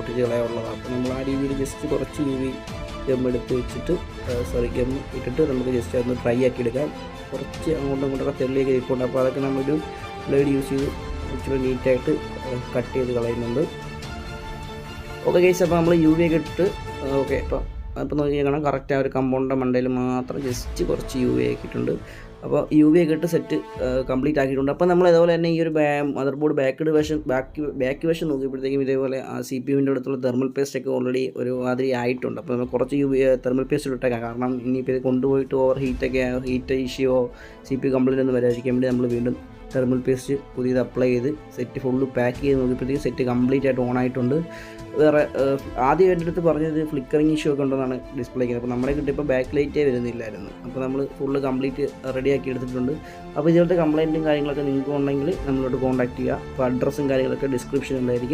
പൊട്ടിച്ച് കളയാനുള്ളതാണ്. അപ്പോൾ നമ്മൾ ആ രീതിയിൽ ജസ്റ്റ് കുറച്ച് UV ഗം എടുത്ത് വെച്ചിട്ട് ഗം ഇട്ടിട്ട് നമുക്ക് ജസ്റ്റ് അതൊന്ന് ഡ്രൈ ആക്കി എടുക്കാം. കുറച്ച് അങ്ങോട്ടും ഇങ്ങോട്ടൊക്കെ തെള്ളിയൊക്കെ ഇരിപ്പുണ്ട്. അപ്പോൾ അതൊക്കെ നമ്മളൊരു ബ്ലേഡ് യൂസ് ചെയ്ത് ഇച്ചിരി നീറ്റായിട്ട് കട്ട് ചെയ്ത് കളയുന്നുണ്ട്. ഓക്കെ ഗൈസ്, അപ്പോൾ നമ്മൾ UV ഒക്കെ ഇട്ടിട്ട് ഓക്കെ അപ്പോൾ നോക്കി കാണാം കറക്റ്റ് ആ ഒരു കമ്പൗണ്ടിൻ്റെ മണ്ടയിൽ മാത്രം ജസ്റ്റ് കുറച്ച് UV ആക്കിയിട്ടുണ്ട്. അപ്പോൾ UV ഒക്കെ ഇട്ട് സെറ്റ് കംപ്ലീറ്റ് ആക്കിയിട്ടുണ്ട്. അപ്പോൾ നമ്മൾ ഇതുപോലെ തന്നെ ഈ ഒരു മദർ ബോർഡ് ബാക്ക് വശം നോക്കിയപ്പോഴത്തേക്കും ഇതേപോലെ ആ CPUവിൻ്റെ അടുത്തുള്ള തെർമൽ പേസ്റ്റ് ഒക്കെ ഓൾറെഡി ഒരു മാതിരി ആയിട്ടുണ്ട്. അപ്പോൾ നമ്മൾ കുറച്ച് തെർമൽ പേസ്റ്റ് ഇട്ടേക്കാം. കാരണം ഇനിയിപ്പോൾ ഇത് കൊണ്ടുപോയിട്ട് ഓവർ ഹീറ്റ് ഇഷ്യൂവോ CPU കംപ്ലൈൻറ്റ് ഒന്നും വരാതിരിക്കാൻ വേണ്ടി നമ്മൾ വീണ്ടും തെർമൽ പേസ്റ്റ് പുതിയത് അപ്ലൈ ചെയ്ത് സെറ്റ് ഫുള്ള് പാക്ക് ചെയ്ത് നോക്കിയപ്പോഴത്തേക്കും സെറ്റ് കംപ്ലീറ്റ് ആയിട്ട് ഓൺ ആയിട്ടുണ്ട്. വേറെ ആദ്യം എൻ്റെ അടുത്ത് പറഞ്ഞത് ഫ്ലിക്കറിങ് ഇഷ്യൂ ഒക്കെ ഉണ്ടെന്നാണ് ഡിസ്പ്ലേക്ക്. അപ്പോൾ നമ്മളെ കിട്ടിയപ്പോൾ ബാക്ക് ലൈറ്റേ വരുന്നില്ലായിരുന്നു. അപ്പോൾ നമ്മൾ ഫുള്ള് കംപ്ലീറ്റ് റെഡിയാക്കി എടുത്തിട്ടുണ്ട്. അപ്പോൾ ഇതുപോലത്തെ കംപ്ലൈൻറ്റും കാര്യങ്ങളൊക്കെ നിങ്ങൾക്ക് ഉണ്ടെങ്കിൽ നമ്മളോട് കോൺടാക്ട് ചെയ്യുക. അപ്പോൾ അഡ്രസ്സും കാര്യങ്ങളൊക്കെ ഡിസ്ക്രിപ്ഷനിലായിരിക്കും.